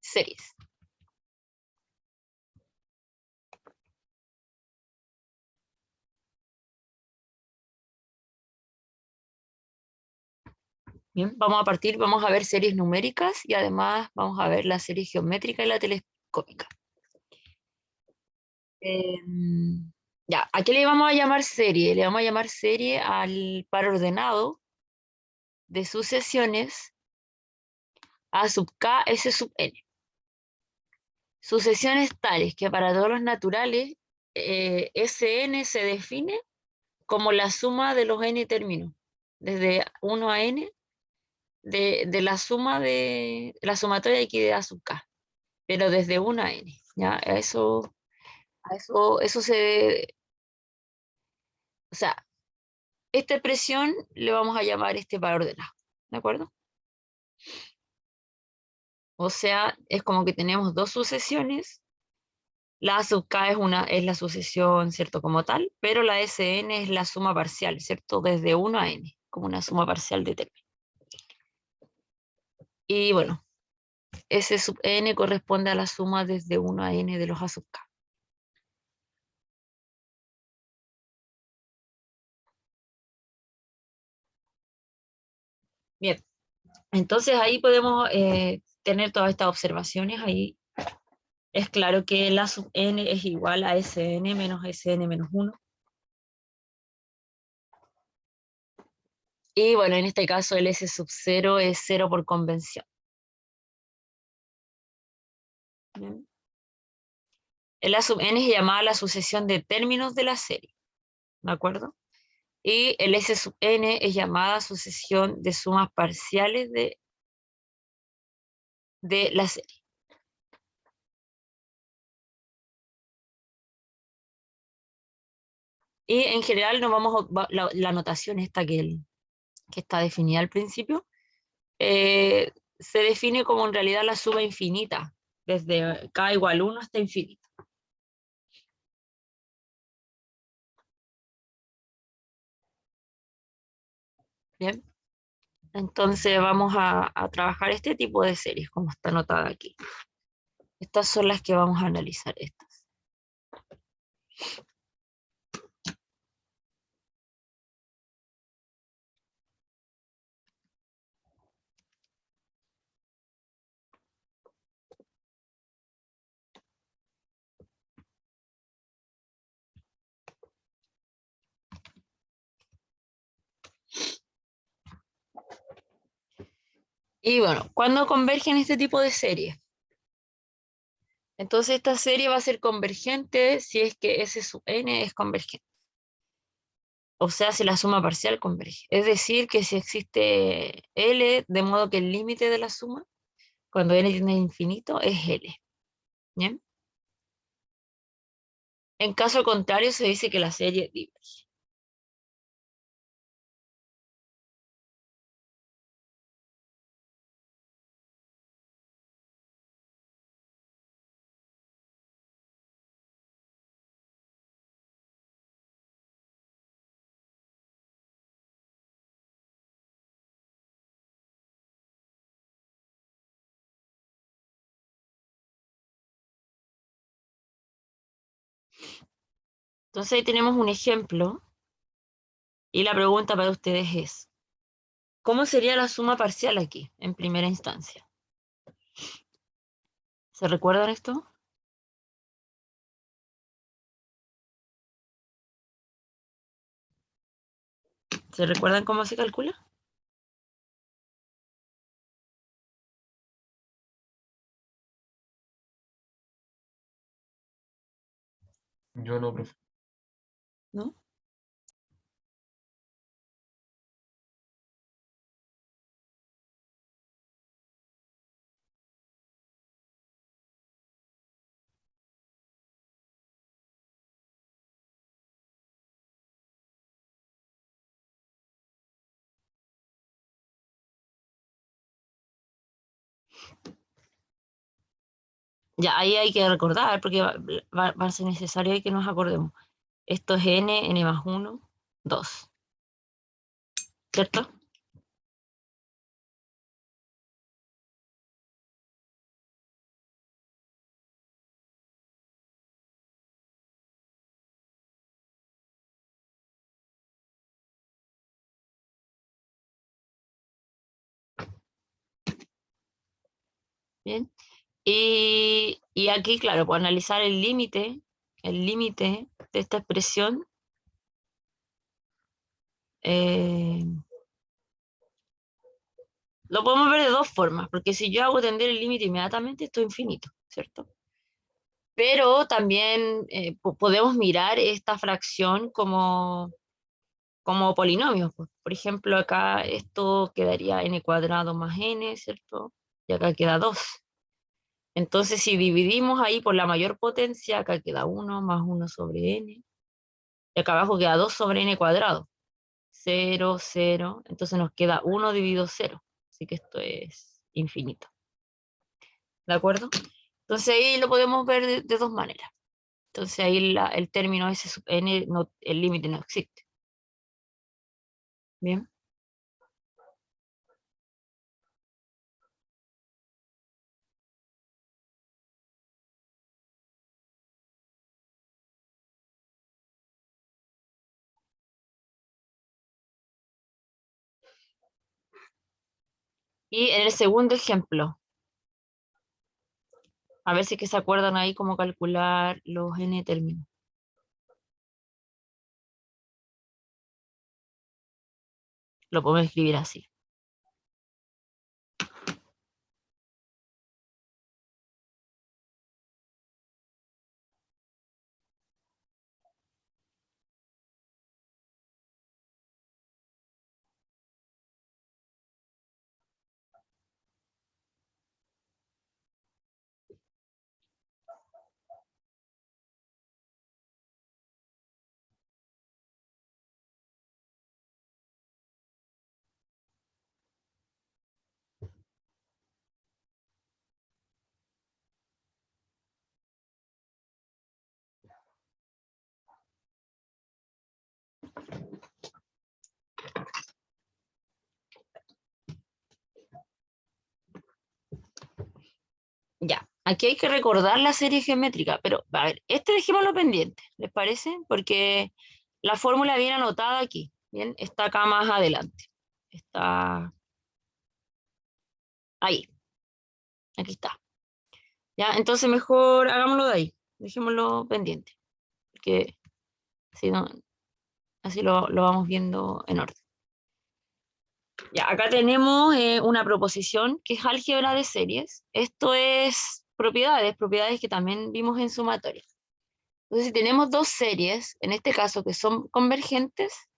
series. Bien, vamos a partir, vamos a ver series numéricas y además vamos a ver la serie geométrica y la telescópica. Ya, ¿a qué le vamos a llamar serie? Le vamos a llamar serie al par ordenado de sucesiones A sub k, S sub n. Sucesiones tales que para todos los naturales Sn se define como la suma de los n términos, desde 1 a n, de la suma de la sumatoria aquí de A sub k, pero desde 1 a n. ¿Ya? Eso o sea, esta expresión le vamos a llamar este par ordenado, ¿de acuerdo? O sea, es como que tenemos dos sucesiones. La A sub k es la sucesión, ¿cierto? Como tal, pero la Sn es la suma parcial, ¿cierto? Desde 1 a n, como una suma parcial de términos. Y bueno, S sub n corresponde a la suma desde 1 a n de los A sub k. Bien, entonces ahí podemos tener todas estas observaciones. Ahí es claro que la sub n es igual a Sn menos Sn menos 1. Y bueno, en este caso el S sub 0 es 0 por convención. Bien. El A sub n es llamada la sucesión de términos de la serie, ¿de acuerdo? Y el S sub n es llamada sucesión de sumas parciales de la serie. Y en general nos vamos la notación esta que está definida al principio, se define como en realidad la suma infinita, desde k igual 1 hasta infinito. Bien, entonces vamos a trabajar este tipo de series, como está anotada aquí. Estas son las que vamos a analizar, estas. Y bueno, ¿cuándo convergen este tipo de series? Entonces esta serie va a ser convergente si es que S sub n es convergente. O sea, si la suma parcial converge. Es decir, que si existe L, de modo que el límite de la suma, cuando n tiende a infinito, es L. ¿Bien? En caso contrario, se dice que la serie diverge. Entonces ahí tenemos un ejemplo y la pregunta para ustedes es, ¿cómo sería la suma parcial aquí, en primera instancia? ¿Se recuerdan esto? ¿Se recuerdan cómo se calcula? Yo no, profe. ¿No? Ya, ahí hay que recordar, porque va a ser necesario que nos acordemos. Esto es n más 1, 2. ¿Cierto? Bien. Y aquí, claro, pues analizar el límite de esta expresión. Lo podemos ver de dos formas, porque si yo hago tender el límite inmediatamente, esto es infinito, ¿cierto? Pero también podemos mirar esta fracción como polinomios, pues. Por ejemplo, acá esto quedaría n cuadrado más n, ¿cierto? Y acá queda 2. Entonces, si dividimos ahí por la mayor potencia, acá queda 1 más 1 sobre n. Y acá abajo queda 2 sobre n cuadrado. 0, 0. Entonces nos queda 1 dividido 0. Así que esto es infinito. ¿De acuerdo? Entonces ahí lo podemos ver de dos maneras. Entonces ahí el término s sub n, el límite no existe. Bien. Y en el segundo ejemplo, a ver si es que se acuerdan ahí cómo calcular los n términos. Lo podemos escribir así. Ya, aquí hay que recordar la serie geométrica, pero a ver, dejémoslo pendiente, ¿les parece? Porque la fórmula viene anotada aquí, ¿bien? Está acá más adelante. Está ahí, aquí está. Ya, entonces mejor hagámoslo de ahí, dejémoslo pendiente, porque si no, así lo vamos viendo en orden. Ya, acá tenemos una proposición que es álgebra de series. Esto es propiedades que también vimos en sumatoria. Entonces, si tenemos dos series, en este caso que son convergentes,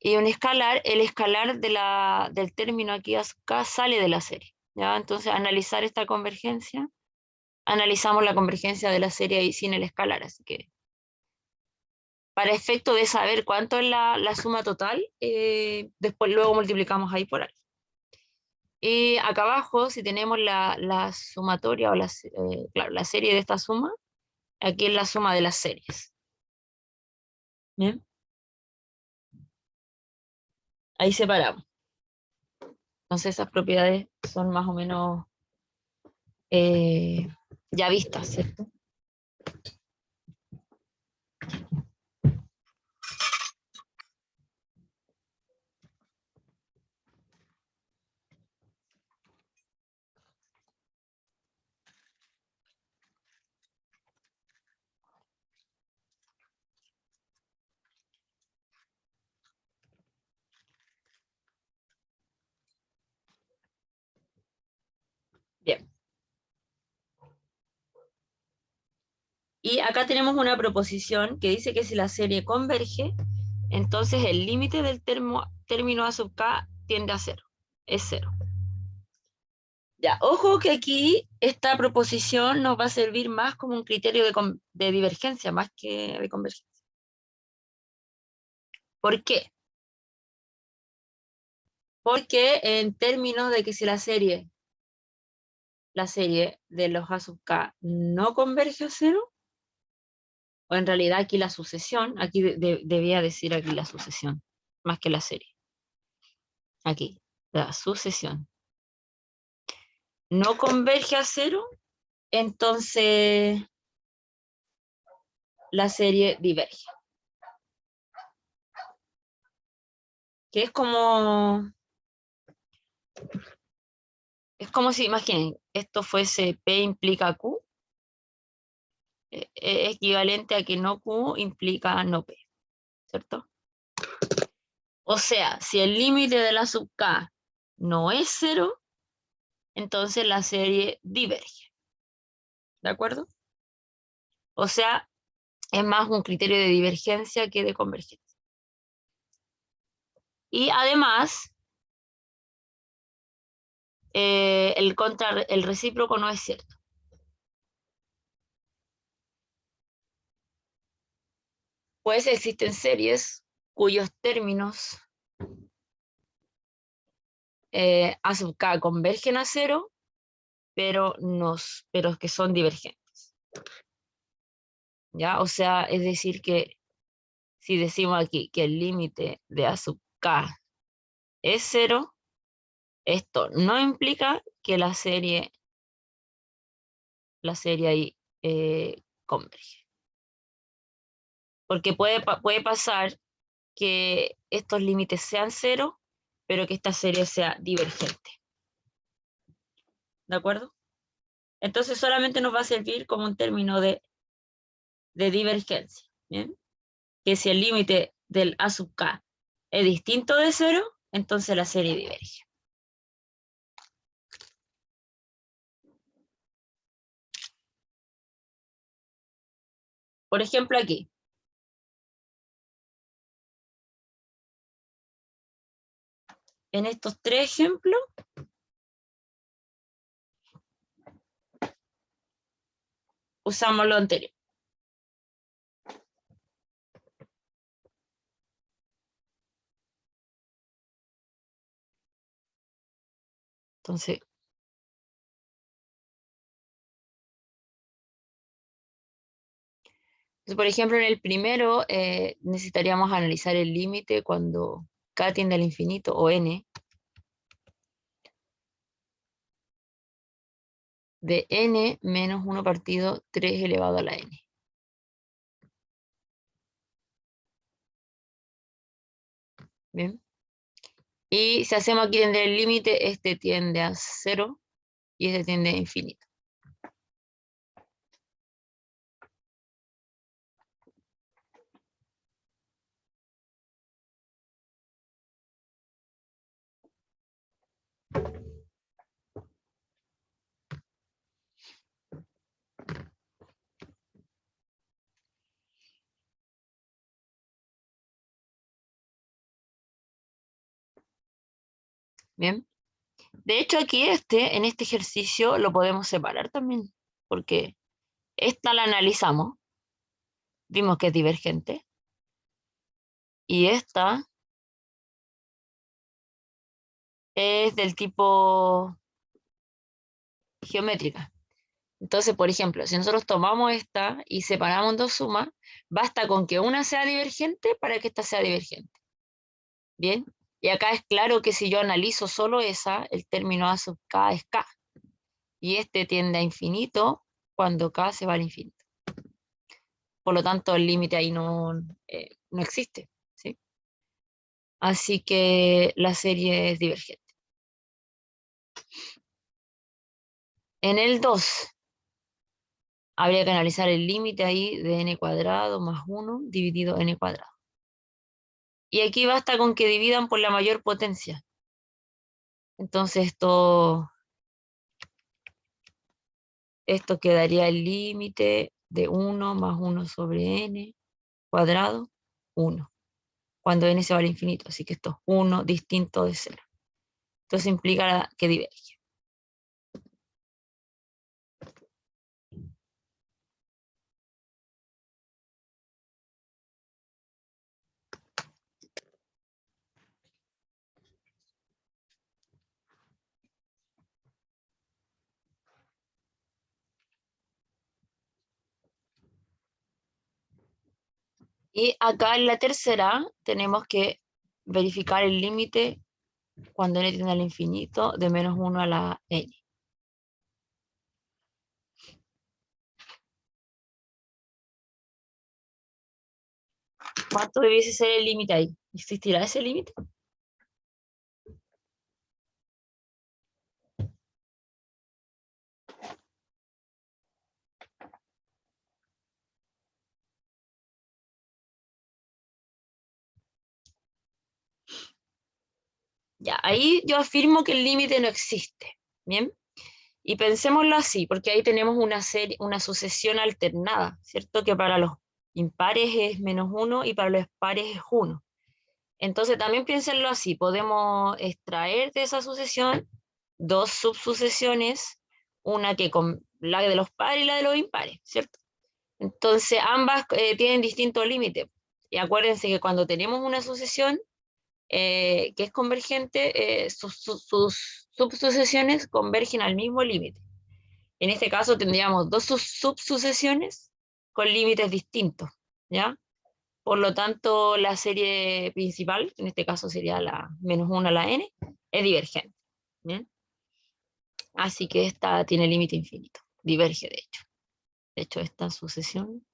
y un escalar, el escalar del término aquí acá sale de la serie. ¿Ya? Entonces, analizar esta convergencia, analizamos la convergencia de la serie ahí sin el escalar. Así que, para efecto de saber cuánto es la suma total, después luego multiplicamos ahí por algo. Y acá abajo, si tenemos la sumatoria o claro, la serie de esta suma, aquí es la suma de las series. ¿Bien? Ahí separamos. Entonces esas propiedades son más o menos eh, ya vistas, ¿cierto? Bien. Y acá tenemos una proposición que dice que si la serie converge, entonces el límite del término a sub k tiende a cero. Es cero. Ya, ojo que aquí esta proposición nos va a servir más como un criterio de divergencia, más que de convergencia. ¿Por qué? Porque en términos de que si la serie de los a sub k no converge a cero, o en realidad aquí la sucesión, aquí debía decir aquí la sucesión, más que la serie. Aquí, la sucesión. No converge a cero, entonces la serie diverge. Que es como si, imaginen, esto fuese P implica Q, es equivalente a que no Q implica no P, ¿cierto? O sea, si el límite de la sub K no es 0, entonces la serie diverge. ¿De acuerdo? O sea, es más un criterio de divergencia que de convergencia. Y además, el recíproco no es cierto. Pues existen series cuyos términos A sub K convergen a 0, pero que son divergentes. ¿Ya? O sea, es decir que si decimos aquí que el límite de A sub K es 0, esto no implica que la serie ahí converge. Porque puede pasar que estos límites sean 0, pero que esta serie sea divergente. ¿De acuerdo? Entonces solamente nos va a servir como un término de divergencia. ¿Bien? Que si el límite del A sub K es distinto de 0, entonces la serie diverge. Por ejemplo, aquí. En estos 3 ejemplos, usamos lo anterior. Entonces, por ejemplo, en el primero necesitaríamos analizar el límite cuando K tiende al infinito o N de N menos 1 partido 3 elevado a la N. Bien. Y si hacemos aquí tender el límite, este tiende a 0 y este tiende a infinito. Bien. De hecho, aquí en este ejercicio lo podemos separar también, porque esta la analizamos, vimos que es divergente, y esta es del tipo geométrica. Entonces, por ejemplo, si nosotros tomamos esta y separamos dos sumas, basta con que una sea divergente para que esta sea divergente. Bien, y acá es claro que si yo analizo solo esa, el término A sub K es K, y este tiende a infinito cuando K se va al infinito. Por lo tanto, el límite ahí no existe, ¿sí? Así que la serie es divergente. En el 2, habría que analizar el límite ahí de n cuadrado más 1 dividido n cuadrado. Y aquí basta con que dividan por la mayor potencia. Entonces esto quedaría el límite de 1 más 1 sobre n cuadrado, 1. Cuando n se va al infinito, así que esto es 1 distinto de 0. Entonces implica que diverge. Y acá en la tercera tenemos que verificar el límite cuando n tiende al infinito de menos 1 a la n. ¿Cuánto debiese ser el límite ahí? ¿Existirá ese límite? Ya, ahí yo afirmo que el límite no existe. ¿Bien? Y pensémoslo así, porque ahí tenemos una serie, una sucesión alternada, ¿cierto? Que para los impares es -1 y para los pares es 1. Entonces también piénsenlo así, podemos extraer de esa sucesión dos subsucesiones, una que con la de los pares y la de los impares, ¿cierto? Entonces ambas tienen distintos límites. Y acuérdense que cuando tenemos una sucesión que es convergente, sus subsucesiones convergen al mismo límite. En este caso tendríamos dos subsucesiones con límites distintos, ¿ya? Por lo tanto, la serie principal, en este caso sería la -1 a la n, es divergente. ¿Bien? Así que esta tiene límite infinito, diverge de hecho. De hecho, esta sucesión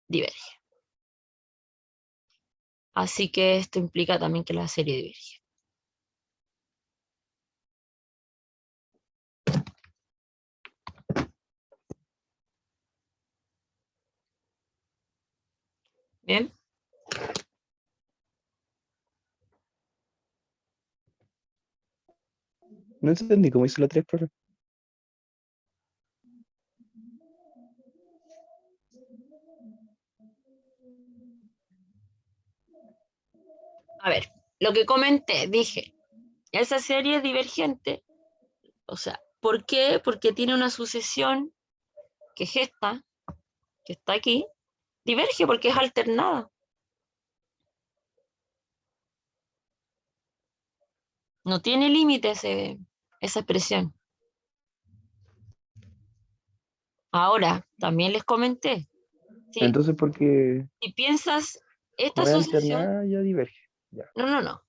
diverge. Así que esto implica también que la serie diverge. ¿Bien? No entendí cómo hizo la 3, profe. A ver, lo que comenté, dije, esa serie es divergente, o sea, ¿por qué? Porque tiene una sucesión que es esta, que está aquí, diverge porque es alternada. No tiene límites esa expresión. Ahora, también les comenté, ¿sí? Entonces, porque Si piensas, esta como es sucesión, alternada, ya diverge. Ya. no.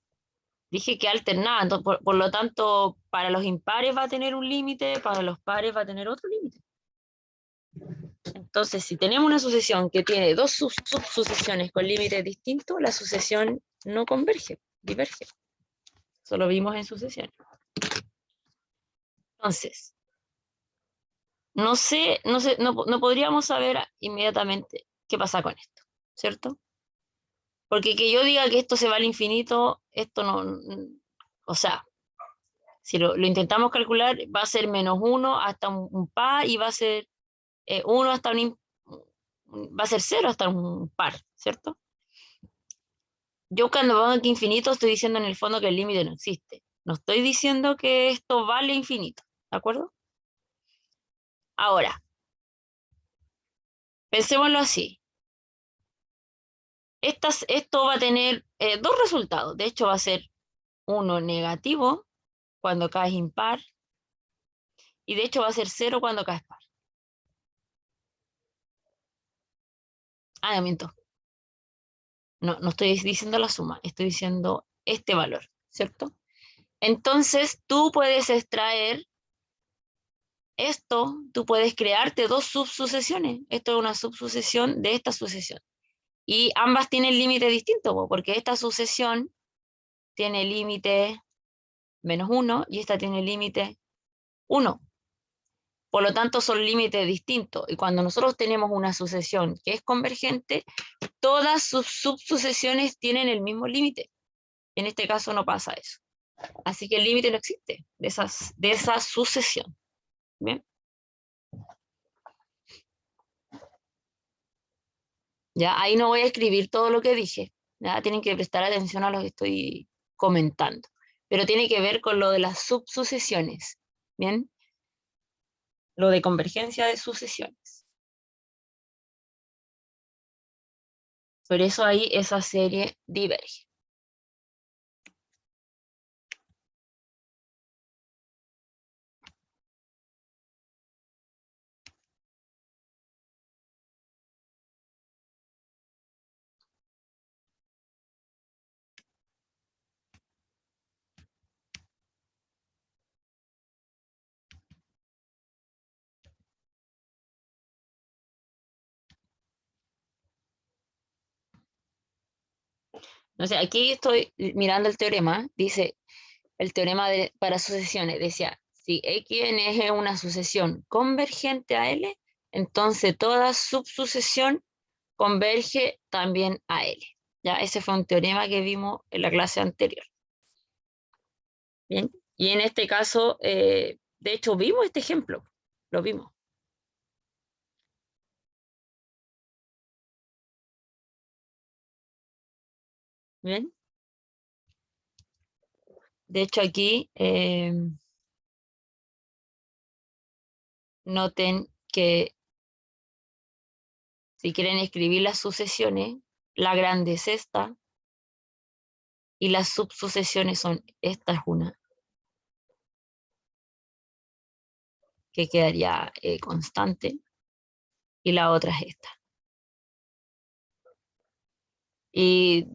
Dije que alternada, entonces, por lo tanto, para los impares va a tener un límite, para los pares va a tener otro límite. Entonces, si tenemos una sucesión que tiene dos subsucesiones con límites distintos, la sucesión no converge, diverge. Eso lo vimos en sucesión. Entonces, no podríamos saber inmediatamente qué pasa con esto, ¿cierto? Porque que yo diga que esto se va al infinito, esto no, o sea, si lo intentamos calcular, va a ser -1 hasta un par y va a ser 1 hasta va a ser 0 hasta un par, ¿cierto? Yo cuando pongo aquí infinito estoy diciendo en el fondo que el límite no existe. No estoy diciendo que esto vale infinito, ¿de acuerdo? Ahora, pensémoslo así. Esto va a tener dos resultados. De hecho, va a ser uno negativo cuando K es impar y de hecho va a ser 0 cuando K es par. Ah, miento. No estoy diciendo la suma, estoy diciendo este valor, ¿cierto? Entonces, tú puedes extraer esto, tú puedes crearte dos subsucesiones. Esto es una subsucesión de esta sucesión. Y ambas tienen límite distinto, porque esta sucesión tiene límite -1 y esta tiene límite 1. Por lo tanto, son límites distintos. Y cuando nosotros tenemos una sucesión que es convergente, todas sus subsucesiones tienen el mismo límite. En este caso no pasa eso. Así que el límite no existe de esa sucesión. ¿Bien? Ya, ahí no voy a escribir todo lo que dije. Ya, tienen que prestar atención a lo que estoy comentando. Pero tiene que ver con lo de las subsucesiones. ¿Bien? Lo de convergencia de sucesiones. Por eso ahí esa serie diverge. O sea, aquí estoy mirando el teorema. Dice, el teorema para sucesiones decía, si Xn es una sucesión convergente a L, entonces toda subsucesión converge también a L. Ya, ese fue un teorema que vimos en la clase anterior. Bien, y en este caso, de hecho, vimos este ejemplo, lo vimos. Bien. De hecho, aquí noten que si quieren escribir las sucesiones, la grande es esta, y las subsucesiones son, esta es una, que quedaría constante, y la otra es esta. Y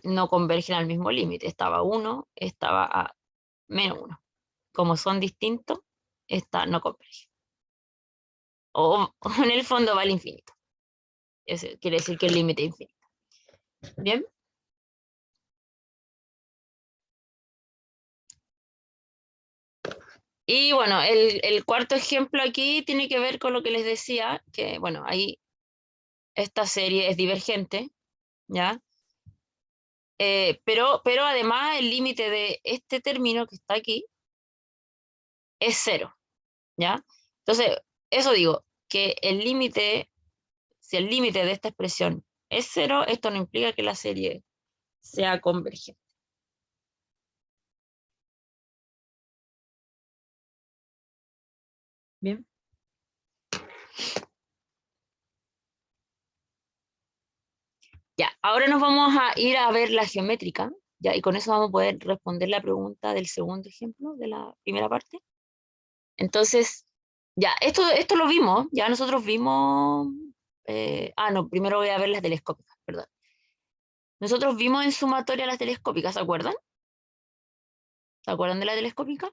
no convergen al mismo límite, estaba 1, estaba a menos 1. Como son distintos, esta no converge. O en el fondo va al infinito. Eso quiere decir que el límite es infinito. Bien. Y bueno, el cuarto ejemplo aquí tiene que ver con lo que les decía, que bueno, ahí esta serie es divergente, ¿ya? Pero además el límite de este término que está aquí es 0, ¿ya? Entonces, eso digo, que el límite, si el límite de esta expresión es 0, esto no implica que la serie sea convergente. Bien. Ya, ahora nos vamos a ir a ver la geométrica, ya, y con eso vamos a poder responder la pregunta del segundo ejemplo de la primera parte. Entonces, ya, esto lo vimos, ya nosotros vimos, no, primero voy a ver las telescópicas, perdón. Nosotros vimos en sumatoria las telescópicas, ¿se acuerdan? ¿Se acuerdan de la telescópica?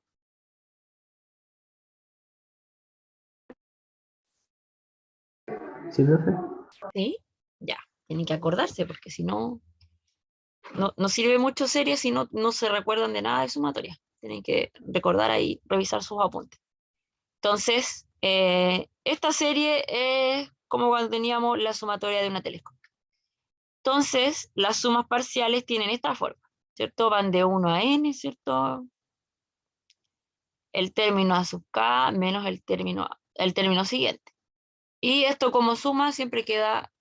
Sí, profe. Sí, ya, tienen que acordarse, porque si no, no sirve mucho serie si no se recuerdan de nada de sumatoria. Tienen que recordar ahí, revisar sus apuntes. Entonces, esta serie es como cuando teníamos la sumatoria de una telescópica. Entonces, las sumas parciales tienen esta forma, ¿cierto? Van de 1 a n, ¿cierto? El término a sub k menos el término siguiente. Y esto como suma siempre queda,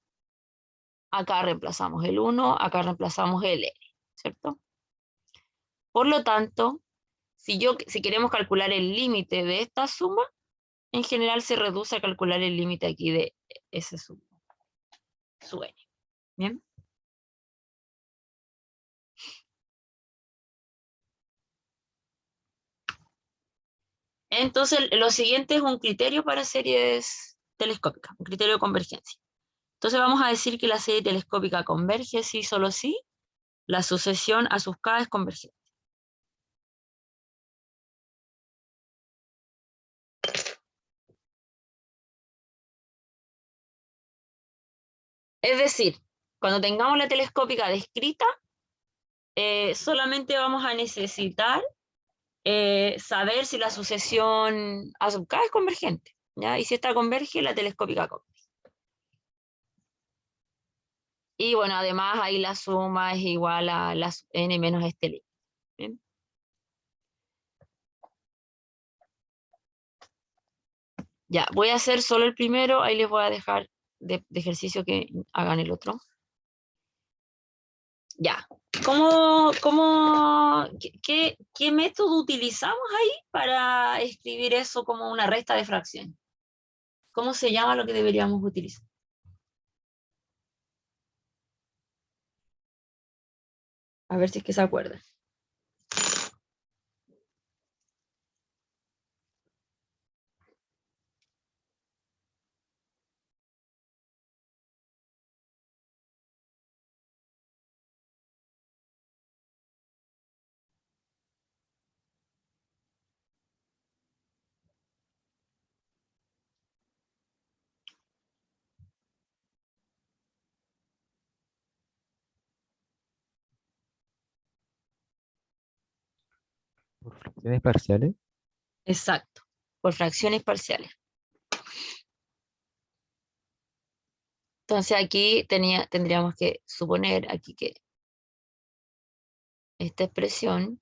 acá reemplazamos el 1, acá reemplazamos el n, ¿cierto? Por lo tanto, si queremos calcular el límite de esta suma, en general se reduce a calcular el límite aquí de ese su n. ¿Bien? Entonces, lo siguiente es un criterio para series telescópicas, un criterio de convergencia. Entonces vamos a decir que la serie telescópica converge si solo si la sucesión a sus k es convergente. Es decir, cuando tengamos la telescópica descrita, solamente vamos a necesitar saber si la sucesión a sub k es convergente, ¿ya? Y si esta converge, la telescópica converge. Y bueno, además ahí la suma es igual a la n menos este límite. ¿Bien? Ya, voy a hacer solo el primero, ahí les voy a dejar de ejercicio que hagan el otro. Ya, qué método utilizamos ahí para escribir eso como una resta de fracción? ¿Cómo se llama lo que deberíamos utilizar? A ver si es que se acuerdan. Por fracciones parciales. Exacto, por fracciones parciales. Entonces aquí tendríamos que suponer aquí que esta expresión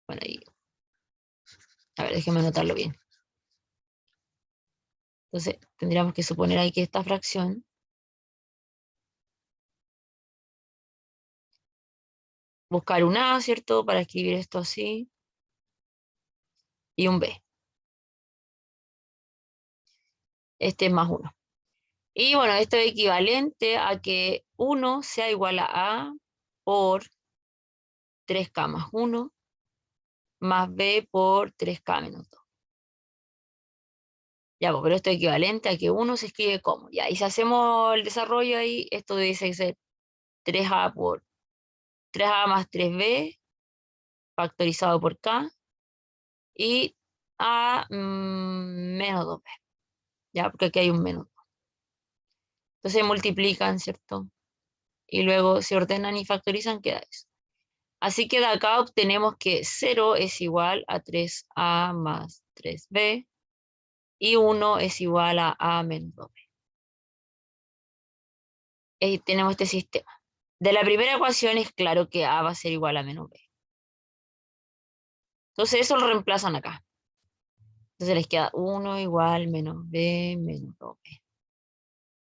Bueno, ahí. A ver, déjeme anotarlo bien. Entonces, tendríamos que suponer ahí que esta fracción buscar un A, ¿cierto? Para escribir esto así. Y un B. Este es más 1. Y bueno, esto es equivalente a que 1 sea igual a A por 3K más 1 más B por 3K menos 2. Ya, pues, pero esto es equivalente a que 1 se escribe como. Ya, y si hacemos el desarrollo ahí, esto debe ser 3A por 3A más 3B factorizado por K y A menos 2B. Ya, porque aquí hay un menos 2. Entonces multiplican, ¿cierto? Y luego se ordenan y factorizan, queda eso. Así que de acá obtenemos que 0 es igual a 3A más 3B y 1 es igual a A menos 2B. Tenemos este sistema. De la primera ecuación es claro que A va a ser igual a menos B. Entonces eso lo reemplazan acá. Entonces les queda 1 igual menos B menos 2B.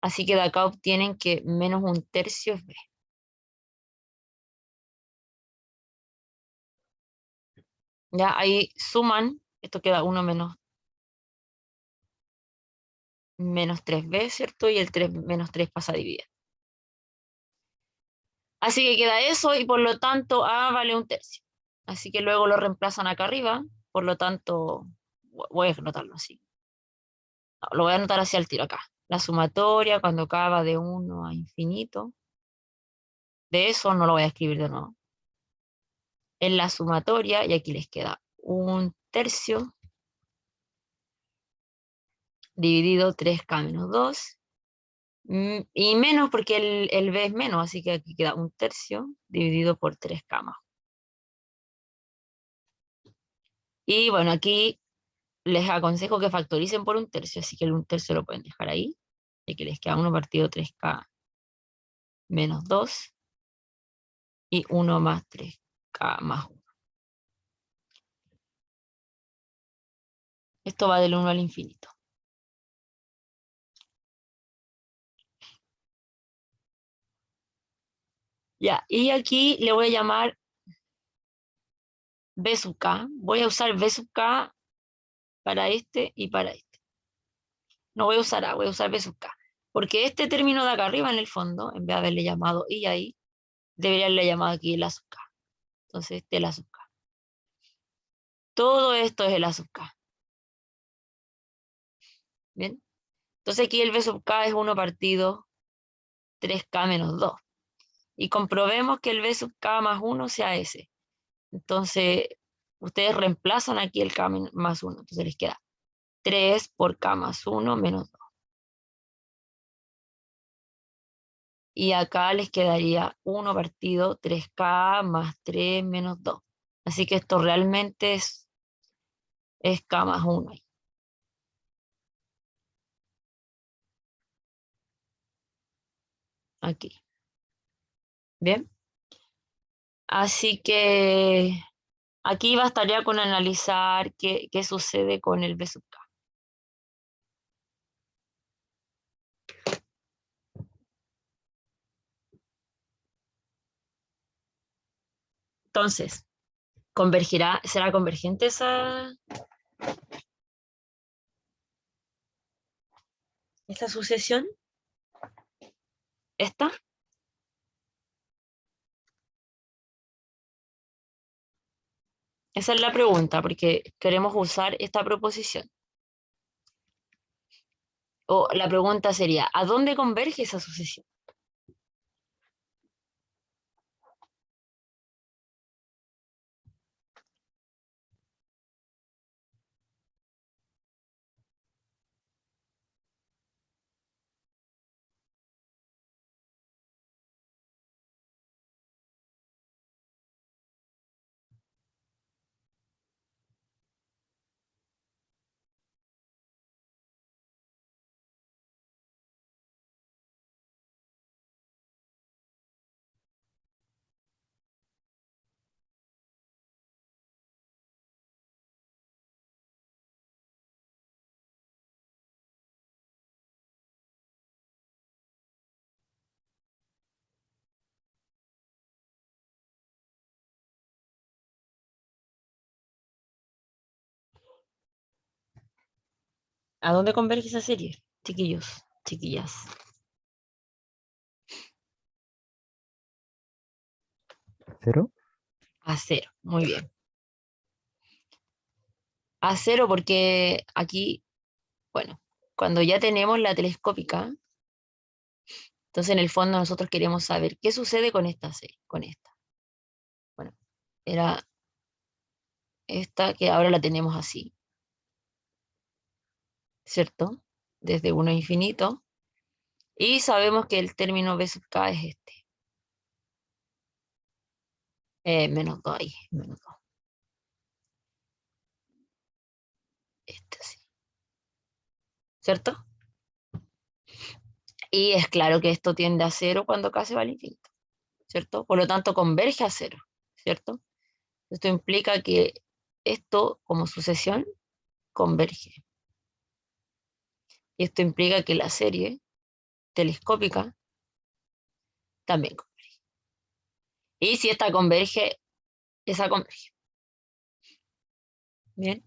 Así que de acá obtienen que menos 1/3 es B. Ya ahí suman, esto queda 1 menos 3B, ¿cierto? Y el 3 menos 3 pasa a dividir. Así que queda eso y por lo tanto A vale 1/3. Así que luego lo reemplazan acá arriba, por lo tanto, voy a anotarlo así. No, lo voy a anotar hacia el tiro acá. La sumatoria cuando acaba de 1 a infinito. De eso no lo voy a escribir de nuevo. En la sumatoria, y aquí les queda 1/3 dividido 3K menos 2. Y menos porque el B es menos, así que aquí queda 1/3 dividido por 3K más. Y bueno, aquí les aconsejo que factoricen por 1/3, así que el 1/3 lo pueden dejar ahí. Y que les queda 1 partido 3K menos 2 y 1 más 3K más 1. Esto va del 1 al infinito. Ya, y aquí le voy a llamar B sub K. Voy a usar B sub K para este y para este. No voy a usar A, voy a usar B sub K. Porque este término de acá arriba en el fondo, en vez de haberle llamado I ahí, debería haberle llamado aquí la sub K. Entonces este es la sub K. Todo esto es el A sub K. ¿Bien? Entonces aquí el B sub K es 1 partido 3K menos 2. Y comprobemos que el B sub K más 1 sea ese. Entonces, ustedes reemplazan aquí el K más 1. Entonces les queda 3 por K más 1 menos 2. Y acá les quedaría 1 partido 3K más 3 menos 2. Así que esto realmente es K más 1. Aquí. ¿Bien? Así que aquí bastaría con analizar qué sucede con el B sub K. Entonces, ¿convergirá? ¿Será convergente esta sucesión? ¿Esta? Esa es la pregunta, porque queremos usar esta proposición. O la pregunta sería, ¿a dónde converge esa sucesión? ¿A dónde converge esa serie, chiquillos, chiquillas? ¿Cero? A cero, muy bien. A cero porque aquí, bueno, cuando ya tenemos la telescópica, entonces en el fondo nosotros queremos saber qué sucede con esta serie, con esta. Bueno, era esta que ahora la tenemos así, ¿cierto? Desde 1 a infinito. Y sabemos que el término b sub k es este. Menos 2 ahí, menos 2. Este sí. ¿Cierto? Y es claro que esto tiende a cero cuando k se va al infinito, ¿cierto? Por lo tanto, converge a cero, ¿cierto? Esto implica que esto, como sucesión, converge. Y esto implica que la serie telescópica también converge. Y si esta converge, esa converge. Bien.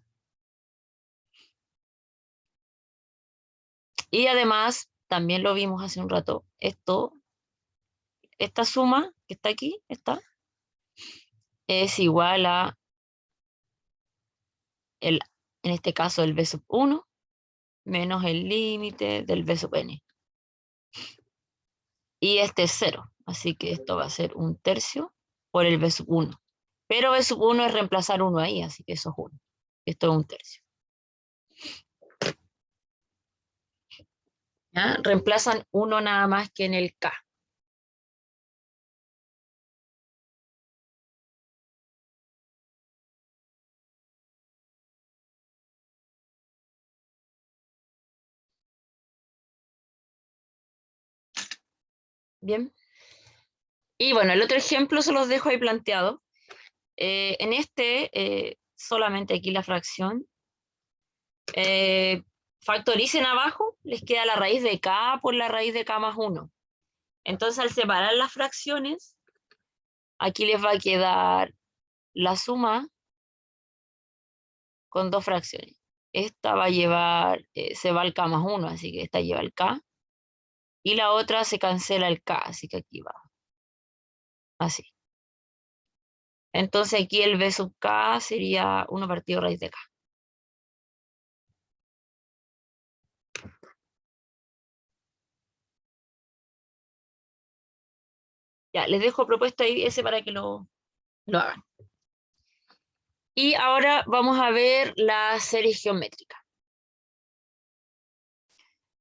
Y además, también lo vimos hace un rato, esta suma que está aquí, es igual a, en este caso, el b sub 1 menos el límite del b sub n. Y este es 0, así que esto va a ser 1/3 por el b sub 1. Pero b sub 1 es reemplazar 1 ahí, así que eso es 1. Esto es 1/3. ¿Ya? Reemplazan 1 nada más que en el k. Bien. Y bueno, el otro ejemplo se los dejo ahí planteado. En solamente aquí la fracción. Factoricen abajo, les queda la raíz de k por la raíz de k más 1. Entonces, al separar las fracciones, aquí les va a quedar la suma con dos fracciones. Esta va a llevar, se va al k más 1, así que esta lleva el k. Y la otra se cancela el k, así que aquí va. Así. Entonces aquí el b sub k sería 1 partido raíz de k. Ya, les dejo propuesto ahí ese para que lo hagan. Y ahora vamos a ver la serie geométrica.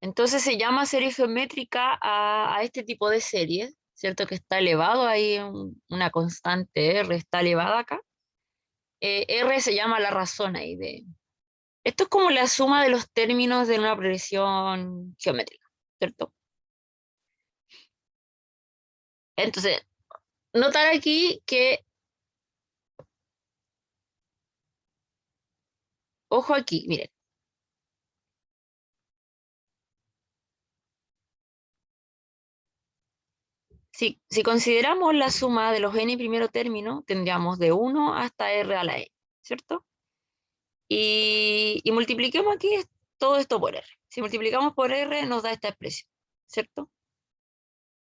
Entonces se llama serie geométrica a este tipo de serie, ¿cierto? Que está elevado ahí, una constante R está elevada acá. R se llama la razón ahí de... Esto es como la suma de los términos de una progresión geométrica, ¿cierto? Entonces, notar aquí que, ojo aquí, miren. Si consideramos la suma de los n primero término, tendríamos de 1 hasta r a la n, ¿cierto? Y multipliquemos aquí todo esto por r. Si multiplicamos por r nos da esta expresión, ¿cierto?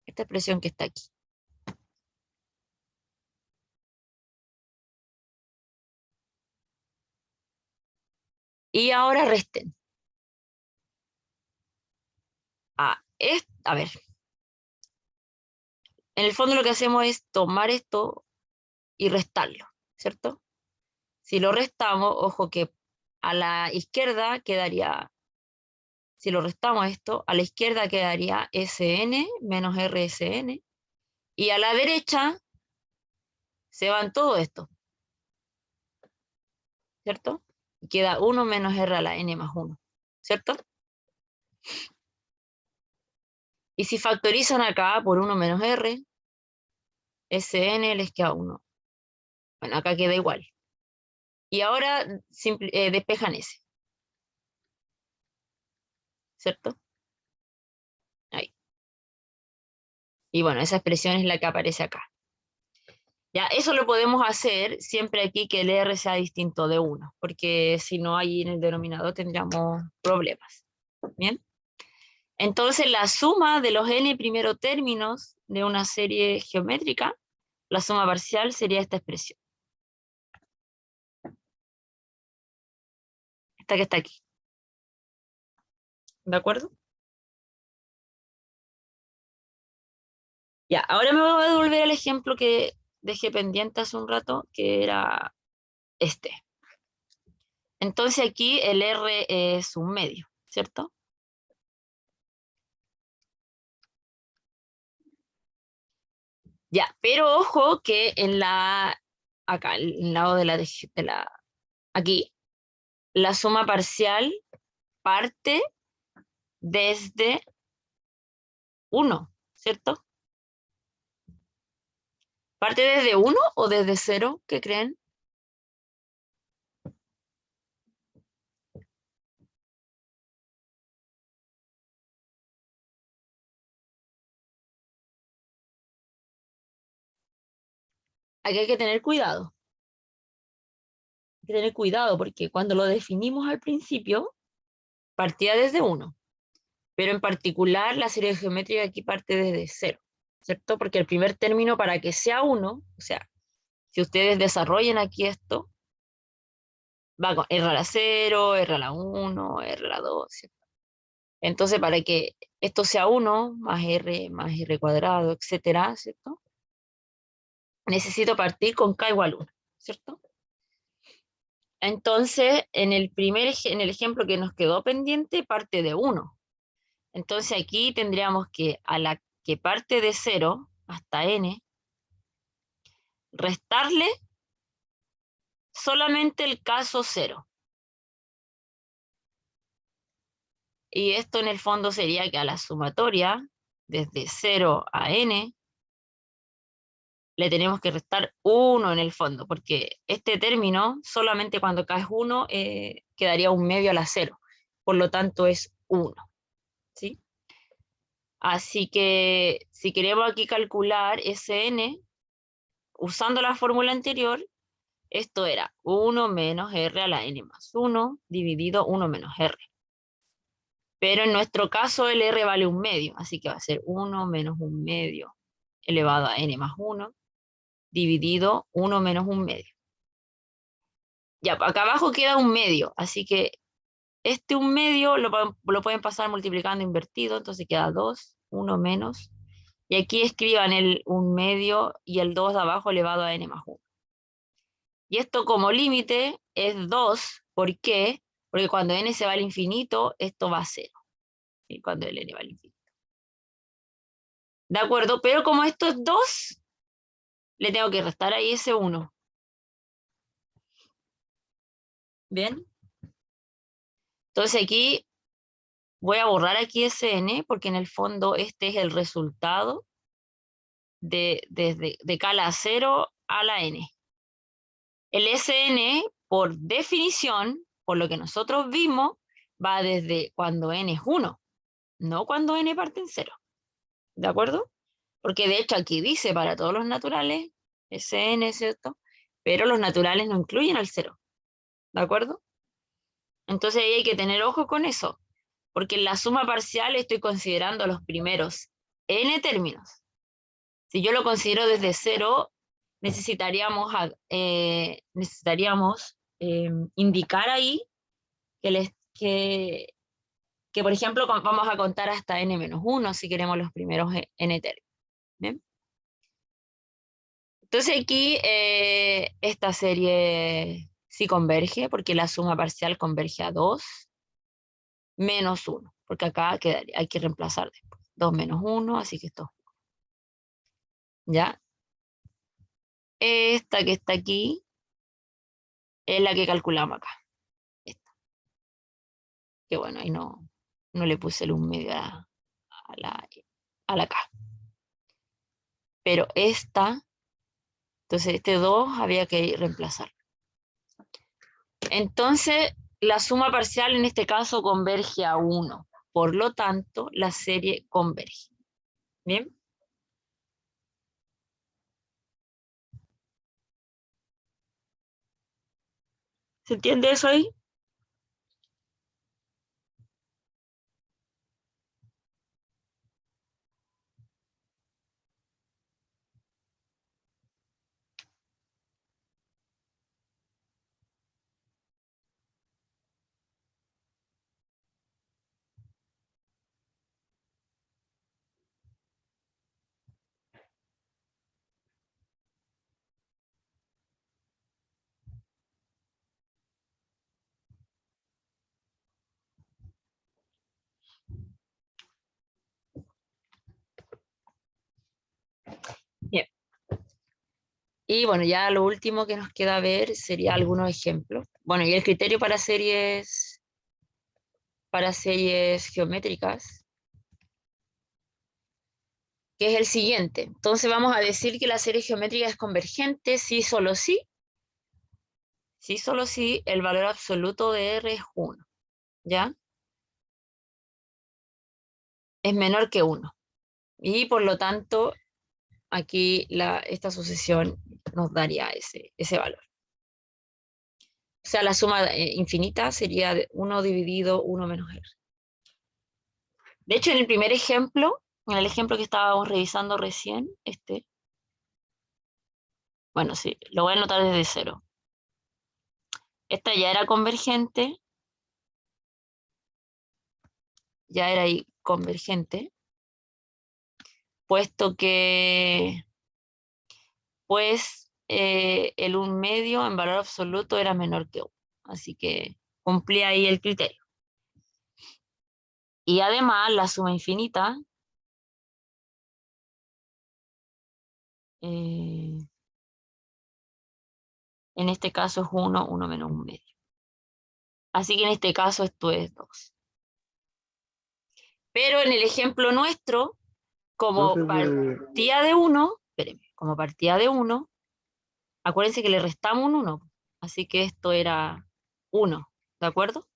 Esta expresión que está aquí. Y ahora resten. A ver, en el fondo lo que hacemos es tomar esto y restarlo, ¿cierto? Si lo restamos, ojo que a la izquierda quedaría, si lo restamos esto, a la izquierda quedaría Sn menos RSN, y a la derecha se van todo esto, ¿cierto? Y queda 1 menos R a la N más 1, ¿cierto? Y si factorizan acá por 1 menos R, Sn les queda 1. Bueno, acá queda igual. Y ahora despejan ese, ¿cierto? Ahí. Y bueno, esa expresión es la que aparece acá. Ya, eso lo podemos hacer siempre aquí que el R sea distinto de 1, porque si no, ahí en el denominador tendríamos problemas. ¿Bien? Entonces, la suma de los n primero términos de una serie geométrica, la suma parcial sería esta expresión. Esta que está aquí. ¿De acuerdo? Ya, ahora me voy a devolver al ejemplo que dejé pendiente hace un rato, que era este. Entonces aquí el R es un medio, ¿cierto? Ya, pero ojo que en acá, en el lado de aquí, la suma parcial parte desde 1, ¿cierto? ¿Parte desde 1 o desde 0? ¿Qué creen? Aquí hay que tener cuidado. Hay que tener cuidado porque cuando lo definimos al principio, partía desde 1. Pero en particular la serie geométrica aquí parte desde 0, ¿cierto? Porque el primer término para que sea 1, o sea, si ustedes desarrollan aquí esto, va con R a la 0, R a la 1, R a la 2, ¿cierto? Entonces, para que esto sea 1, más R cuadrado, etcétera, ¿cierto? Necesito partir con K igual 1, ¿cierto? Entonces, en el ejemplo que nos quedó pendiente, parte de 1. Entonces aquí tendríamos que a la que parte de 0 hasta n, restarle solamente el caso 0. Y esto en el fondo sería que a la sumatoria, desde 0 a n, le tenemos que restar 1 en el fondo, porque este término, solamente cuando k es 1, quedaría un medio a la 0. Por lo tanto, es 1. ¿Sí? Así que si queremos aquí calcular ese n, usando la fórmula anterior, esto era 1 menos r a la n más 1 dividido 1 menos r. Pero en nuestro caso el r vale un medio, así que va a ser 1 menos un medio elevado a n más 1 dividido 1 menos un medio. Ya, acá abajo queda un medio, así que este un medio lo pueden pasar multiplicando invertido, entonces queda 2, 1 menos. Y aquí escriban el un medio y el 2 de abajo elevado a n más 1. Y esto como límite es 2, ¿por qué? Porque cuando n se va al infinito, esto va a 0. ¿Sí? Cuando el n va al infinito. ¿De acuerdo? Pero como esto es 2, le tengo que restar ahí ese 1. ¿Bien? Entonces aquí voy a borrar aquí ese n, porque en el fondo este es el resultado de k a la 0 a la n. El Sn, por definición, por lo que nosotros vimos, va desde cuando n es 1, no cuando n parte en 0. ¿De acuerdo? Porque de hecho aquí dice para todos los naturales, Sn, ¿cierto? Pero los naturales no incluyen al 0. ¿De acuerdo? Entonces ahí hay que tener ojo con eso, porque en la suma parcial estoy considerando los primeros n términos. Si yo lo considero desde 0, necesitaríamos indicar ahí que, por ejemplo, vamos a contar hasta n-1 si queremos los primeros n términos. ¿Bien? Entonces aquí esta serie sí converge, porque la suma parcial converge a 2 menos 1, porque acá hay que reemplazar después. 2 menos 1, así que esto. ¿Ya? Esta que está aquí es la que calculamos acá. Esta. Que bueno, ahí no le puse el 1 medio a la K. Pero esta, entonces este 2 había que reemplazar. Entonces, la suma parcial en este caso converge a 1. Por lo tanto, la serie converge. ¿Bien? ¿Se entiende eso ahí? Bien. Y bueno, ya lo último que nos queda ver sería algunos ejemplos. Bueno, y el criterio para series geométricas, que es el siguiente. Entonces vamos a decir que la serie geométrica es convergente si solo si el valor absoluto de R es 1, ¿ya? Es menor que 1. Y por lo tanto, aquí esta sucesión nos daría ese valor. O sea, la suma infinita sería 1 dividido 1 menos R. De hecho, en el primer ejemplo, en el ejemplo que estábamos revisando recién, bueno, sí, lo voy a anotar desde cero. Esta ya era convergente, ya era ahí convergente, puesto que, pues, el 1 medio en valor absoluto era menor que 1. Así que cumplía ahí el criterio. Y además, la suma infinita en este caso es 1, 1 menos 1 medio. Así que en este caso esto es 2. Pero en el ejemplo nuestro, como partía de 1, espérenme, como partía de 1, acuérdense que le restamos un 1, así que esto era 1, ¿de acuerdo?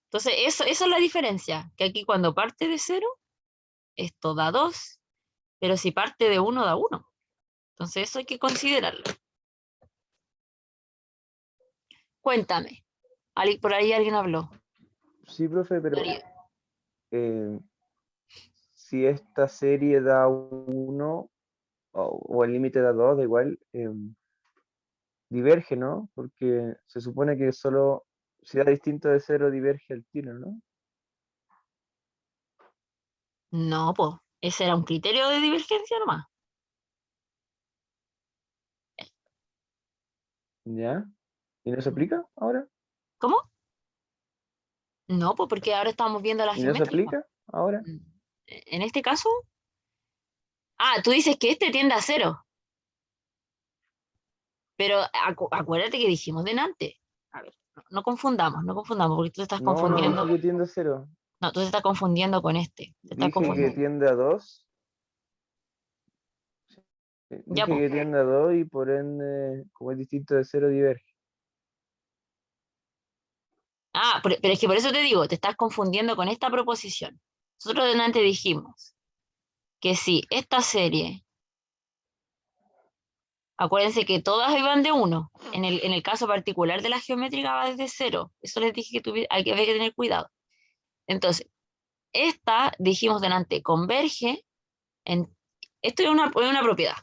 Entonces, esa es la diferencia, que aquí cuando parte de 0, esto da 2, pero si parte de 1, da 1. Entonces, eso hay que considerarlo. Cuéntame, por ahí alguien habló. Sí, profe, pero Darío. si esta serie da 1 o el límite da 2, da igual, diverge, ¿no? Porque se supone que solo si da distinto de 0 diverge al tiro, ¿no? No, pues, ese era un criterio de divergencia nomás. ¿Ya? ¿Y no se aplica ahora? ¿Cómo? No, pues porque ahora estamos viendo la ¿Y no se geometría. aplica ahora? En este caso, tú dices que este tiende a 0. Pero acuérdate que dijimos delante. A ver, no confundamos, porque tú te estás No, no confundiendo. dije que tiende a 0. No, tú te estás confundiendo con este. Te estás Dije que confundiendo. tiende a 2. Ya, Dije pues. que tiende a 2 y por ende, como es distinto de 0, diverge. Pero es que por eso te digo, te estás confundiendo con esta proposición. Nosotros delante dijimos que si esta serie, acuérdense que todas iban de 1. En el caso particular de la geométrica va desde 0. Eso les dije que había que tener cuidado. Entonces, esta, dijimos delante, converge en... Esto es una propiedad.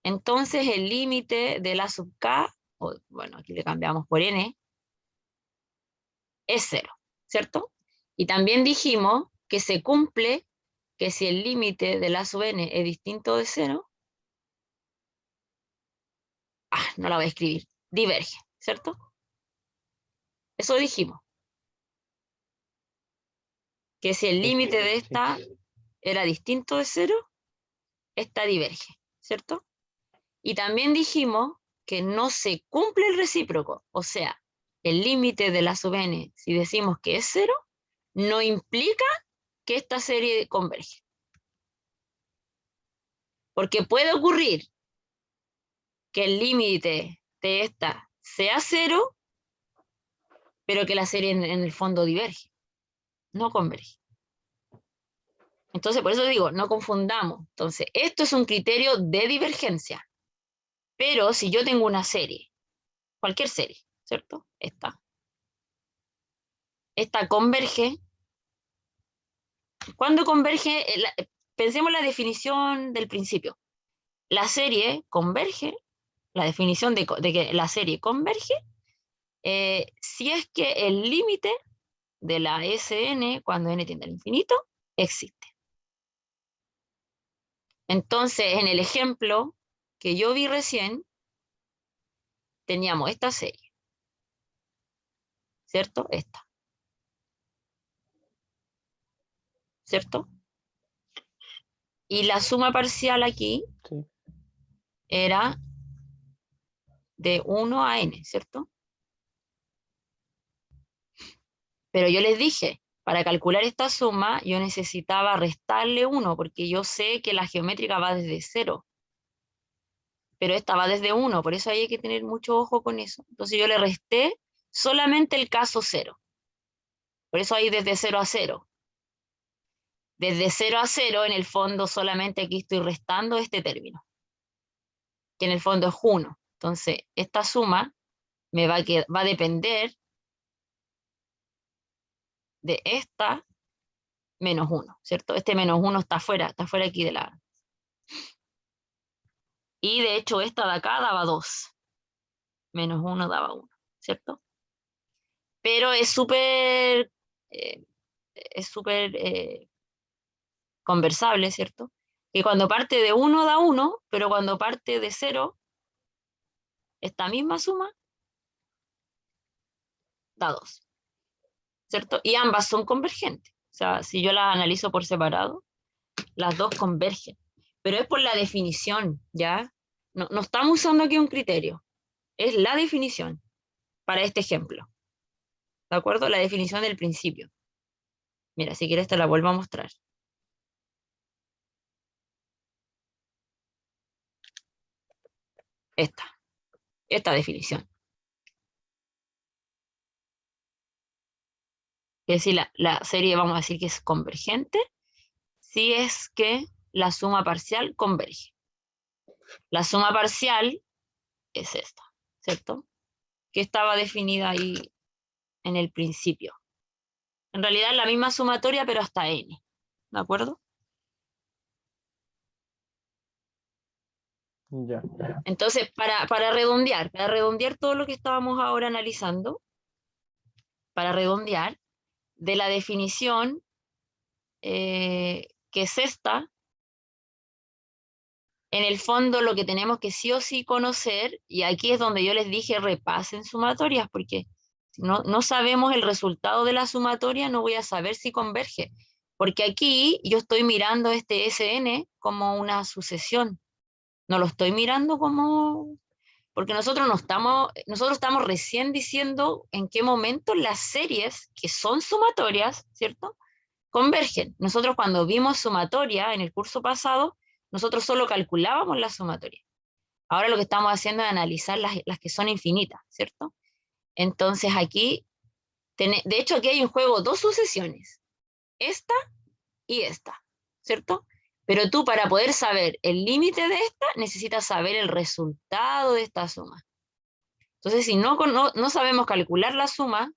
Entonces, el límite de la sub k, bueno, aquí le cambiamos por n, es 0, ¿cierto? Y también dijimos que se cumple que si el límite de la sub n es distinto de 0, no la voy a escribir, diverge, ¿cierto? Eso dijimos. Que si el límite de esta era distinto de 0, esta diverge, ¿cierto? Y también dijimos que no se cumple el recíproco, o sea, el límite de la sub n, si decimos que es 0, no implica que esta serie converge. Porque puede ocurrir que el límite de esta sea 0, pero que la serie en el fondo diverge, no converge. Entonces, por eso digo, no confundamos. Entonces, esto es un criterio de divergencia. Pero si yo tengo una serie, cualquier serie, ¿cierto? Esta. Esta converge. ¿Cuándo converge? Pensemos en la definición del principio. La serie converge, la definición de que la serie converge, si es que el límite de la Sn, cuando n tiende al infinito, existe. Entonces, en el ejemplo que yo vi recién, teníamos esta serie, ¿cierto? Esta. ¿Cierto? Y la suma parcial aquí Sí. era de 1 a n, ¿cierto? Pero yo les dije, para calcular esta suma, yo necesitaba restarle 1, porque yo sé que la geométrica va desde 0. Pero esta va desde 1, por eso hay que tener mucho ojo con eso. Entonces yo le resté solamente el caso 0. Por eso hay desde 0 a 0. Desde 0 a 0, en el fondo, solamente aquí estoy restando este término, que en el fondo es 1. Entonces, esta suma me va a depender de esta menos 1, ¿cierto? Este menos 1 está fuera aquí de la... Y de hecho esta de acá daba 2. Menos 1 daba 1, ¿cierto? Pero es súper conversable, ¿cierto? Que cuando parte de 1 da 1, pero cuando parte de 0, esta misma suma da 2, ¿cierto? Y ambas son convergentes. O sea, si yo las analizo por separado, las dos convergen. Pero es por la definición, ¿ya? No estamos usando aquí un criterio. Es la definición para este ejemplo. ¿De acuerdo? La definición del principio. Mira, si quieres te la vuelvo a mostrar. Esta definición. Es decir, la serie vamos a decir que es convergente si es que la suma parcial converge. La suma parcial es esta, ¿cierto? Que estaba definida ahí en el principio. En realidad es la misma sumatoria, pero hasta n. ¿De acuerdo? Ya. Entonces, para redondear todo lo que estábamos ahora analizando, para redondear, de la definición que es esta, en el fondo lo que tenemos que sí o sí conocer, y aquí es donde yo les dije repasen sumatorias, porque si no sabemos el resultado de la sumatoria, no voy a saber si converge, porque aquí yo estoy mirando este Sn como una sucesión, no lo estoy mirando como... Porque nosotros estamos recién diciendo en qué momento las series que son sumatorias, ¿cierto?, convergen. Nosotros cuando vimos sumatoria en el curso pasado, nosotros solo calculábamos la sumatoria. Ahora lo que estamos haciendo es analizar las que son infinitas, ¿cierto? Entonces aquí, de hecho aquí hay en juego dos sucesiones, esta y esta, ¿cierto? Pero tú para poder saber el límite de esta, necesitas saber el resultado de esta suma. Entonces si no sabemos calcular la suma,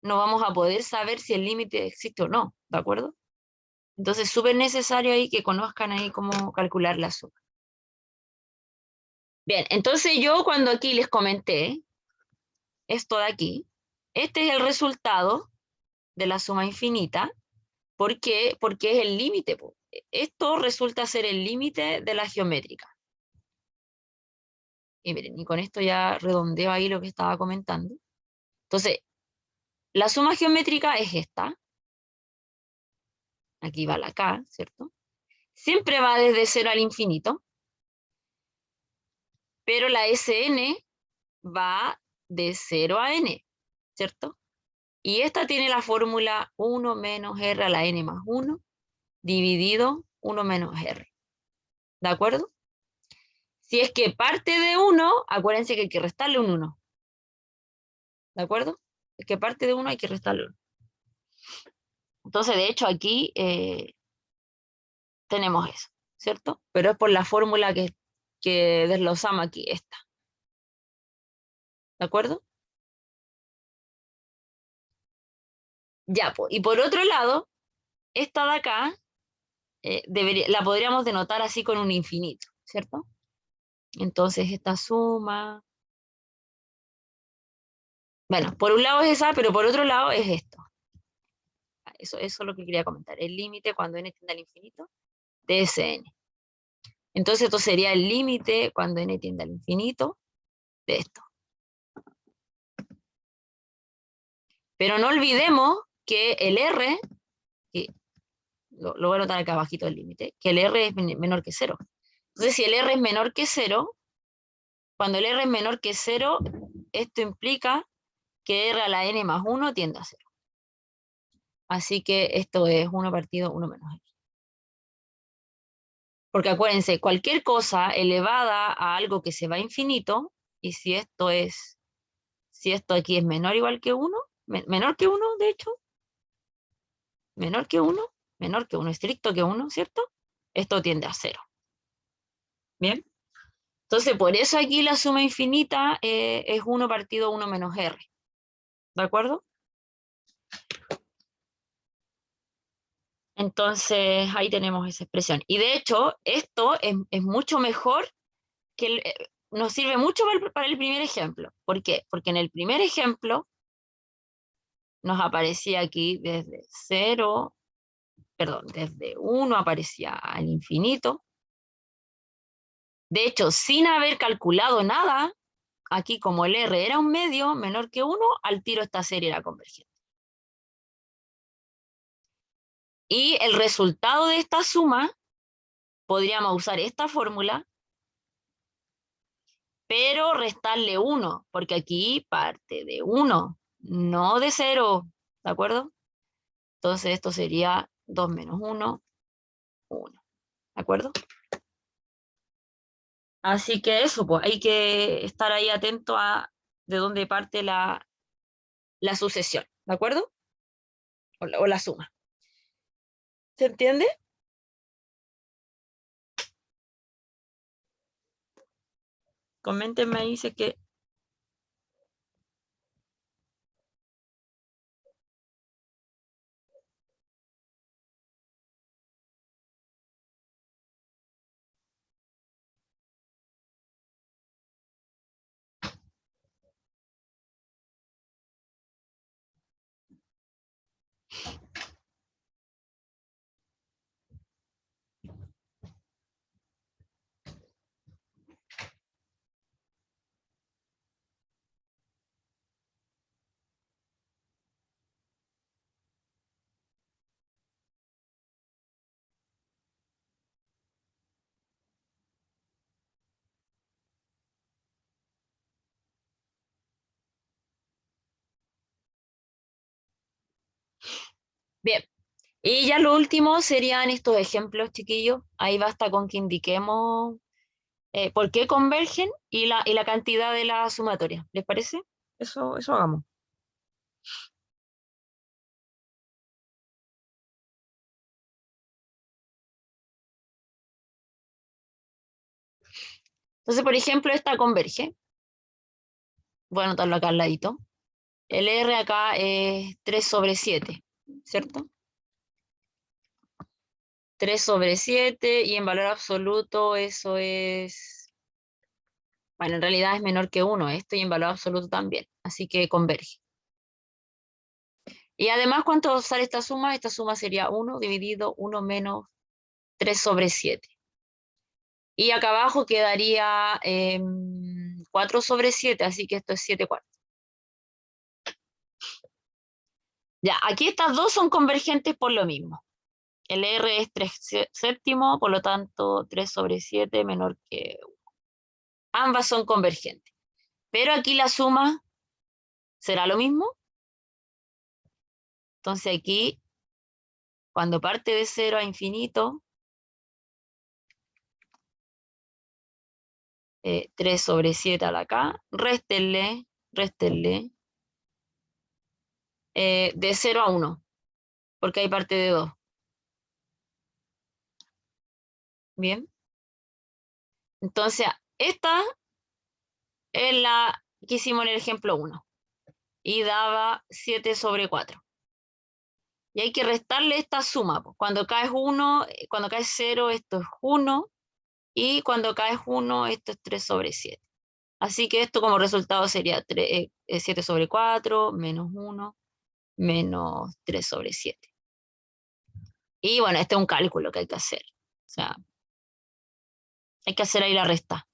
no vamos a poder saber si el límite existe o no, ¿de acuerdo? Entonces es súper necesario ahí que conozcan ahí cómo calcular la suma. Bien, entonces yo cuando aquí les comenté esto de aquí, este es el resultado de la suma infinita. ¿Por qué? Porque es el límite. Esto resulta ser el límite de la geométrica. Y miren, y con esto ya redondeo ahí lo que estaba comentando. Entonces, la suma geométrica es esta. Aquí va la K, ¿cierto? Siempre va desde 0 al infinito. Pero la Sn va de 0 a n, ¿cierto? Y esta tiene la fórmula 1 menos r a la n más 1 dividido 1 menos r. ¿De acuerdo? Si es que parte de 1, acuérdense que hay que restarle un 1. ¿De acuerdo? Es que parte de 1 hay que restarle 1. Entonces, de hecho, aquí tenemos eso, ¿cierto? Pero es por la fórmula que desglosamos aquí, esta. ¿De acuerdo? Ya, pues. Y por otro lado, esta de acá la podríamos denotar así con un infinito, ¿cierto? Entonces esta suma, bueno, por un lado es esa, pero por otro lado es esto. Eso es lo que quería comentar, el límite cuando n tiende al infinito de Sn. Entonces esto sería el límite cuando n tiende al infinito de esto. Pero no olvidemos que el R, que lo voy a anotar acá abajito del límite, que el R es menor que 0. Entonces si el R es menor que 0, cuando el R es menor que 0, esto implica que R a la n más 1 tiende a 0. Así que esto es 1 partido 1 menos R. Porque acuérdense, cualquier cosa elevada a algo que se va a infinito, y si esto aquí es menor o igual que 1, menor que 1, de hecho, menor que 1, estricto que 1, ¿cierto? Esto tiende a 0. ¿Bien? Entonces, por eso aquí la suma infinita es 1 partido 1 menos R. ¿De acuerdo? Entonces, ahí tenemos esa expresión. Y de hecho, esto es mucho mejor que nos sirve mucho para el primer ejemplo. ¿Por qué? Porque en el primer ejemplo nos aparecía aquí desde 0, perdón, desde 1 aparecía al infinito. De hecho, sin haber calculado nada, aquí como el R era un medio menor que 1, al tiro esta serie era convergente. Y el resultado de esta suma, podríamos usar esta fórmula, pero restarle 1, porque aquí parte de 1, no de 0, ¿de acuerdo? Entonces esto sería 2 menos 1, 1, ¿de acuerdo? Así que eso, pues hay que estar ahí atento a de dónde parte la sucesión, ¿de acuerdo? O la suma. ¿Se entiende? Coméntenme ahí, dice que... Bien. Y ya lo último serían estos ejemplos, chiquillos. Ahí basta con que indiquemos por qué convergen y la cantidad de la sumatoria. ¿Les parece? Eso hagamos. Entonces, por ejemplo, esta converge. Voy a anotarlo acá al ladito. El R acá es 3 sobre 7, ¿cierto? 3 sobre 7 y en valor absoluto eso es... Bueno, en realidad es menor que 1 esto y en valor absoluto también. Así que converge. Y además, ¿cuánto sale esta suma? Esta suma sería 1 dividido 1 menos 3 sobre 7. Y acá abajo quedaría 4 sobre 7, así que esto es 7 cuartos. Ya, aquí estas dos son convergentes por lo mismo. El R es 3 séptimos, por lo tanto 3 sobre 7 menor que 1. Ambas son convergentes. Pero aquí la suma será lo mismo. Entonces aquí, cuando parte de 0 a infinito, 3 sobre 7 a la K, réstenle, de 0 a 1, porque hay parte de 2. Bien. Entonces, esta es Aquí hicimos en el ejemplo 1. Y daba 7 sobre 4. Y hay que restarle esta suma. Pues. Cuando caes 1, cuando caes 0, esto es 1. Y cuando caes 1, esto es 3 sobre 7. Así que esto como resultado sería 7 sobre 4, menos 1, menos 3 sobre 7. Y bueno, este es un cálculo que hay que hacer. O sea, hay que hacer ahí la resta.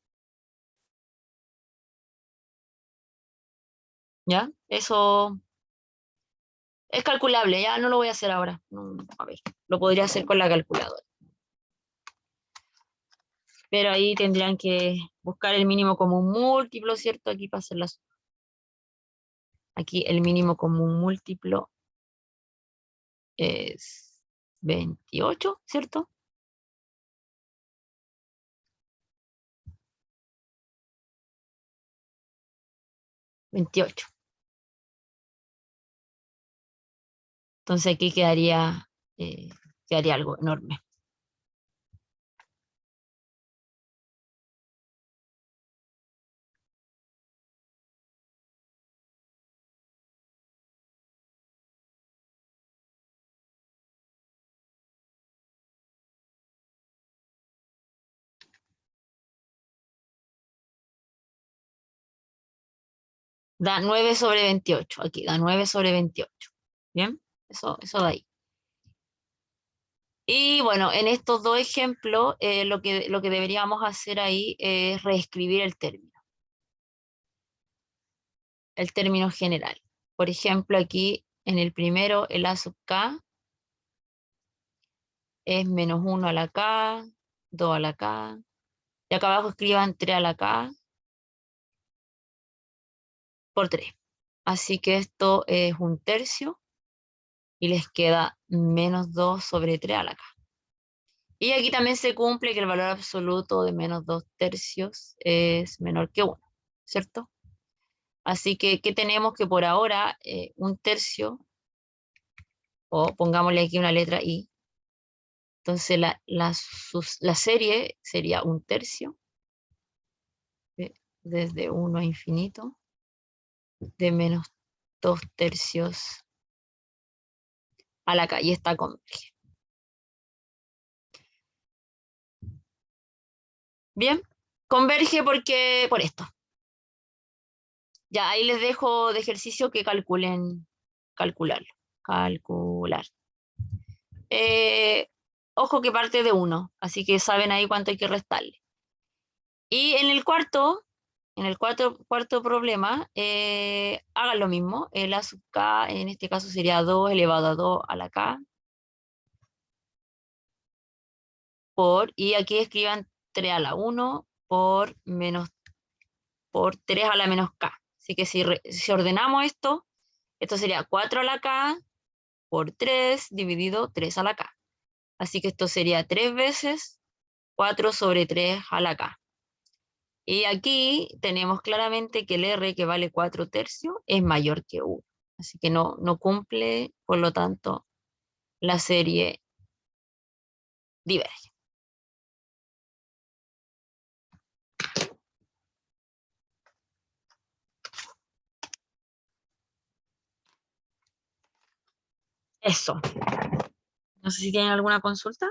¿Ya? Eso es calculable, ya no lo voy a hacer ahora. No, a ver, lo podría hacer con la calculadora. Pero ahí tendrían que buscar el mínimo común múltiplo, ¿cierto? Aquí para hacer las... Aquí el mínimo común múltiplo es 28, ¿cierto? 28. Entonces aquí quedaría algo enorme. Da 9 sobre 28. Aquí da 9 sobre 28. ¿Bien? Eso da ahí. Y bueno, en estos dos ejemplos, lo que deberíamos hacer ahí es reescribir el término general. Por ejemplo, aquí en el primero, el a sub k es menos 1 a la k, 2 a la k, y acá abajo escriban 3 a la k por 3. Así que esto es un tercio, y les queda menos 2 sobre 3 a la k. Y aquí también se cumple que el valor absoluto de menos 2 tercios es menor que 1, ¿cierto? Así que, ¿qué tenemos? Que por ahora un tercio, o pongámosle aquí una letra i, entonces la serie sería un tercio, desde 1 a infinito, de menos 2 tercios a la k, y está converge. Bien, converge por esto. Ya, ahí les dejo de ejercicio que calcular. Ojo que parte de 1, así que saben ahí cuánto hay que restarle. Y en el cuarto problema, hagan lo mismo. El a sub k en este caso sería 2 elevado a 2 a la k. Y aquí escriban 3 a la 1 por 3 a la menos k. Así que si ordenamos esto sería 4 a la k por 3 dividido 3 a la k. Así que esto sería 3 veces 4 sobre 3 a la k. Y aquí tenemos claramente que el R, que vale 4 tercios, es mayor que 1. Así que no cumple, por lo tanto, la serie diverge. Eso. No sé si tienen alguna consulta.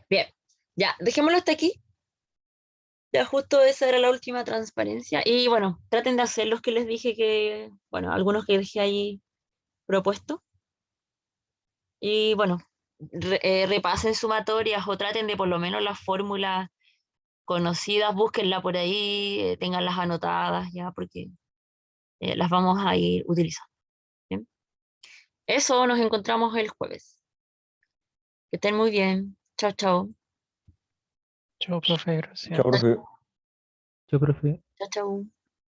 Bien, ya, dejémoslo hasta aquí. Ya justo esa era la última transparencia. Y bueno, traten de hacer los que les dije bueno, algunos que dejé ahí propuesto. Y bueno, repasen sumatorias o traten de por lo menos las fórmulas conocidas, búsquenla por ahí, tenganlas anotadas ya, porque las vamos a ir utilizando. ¿Bien? Eso, nos encontramos el jueves. Que estén muy bien. Chao, chao. Chao, profe, gracias. Chao, profe. Chao, profe. Chao, chao.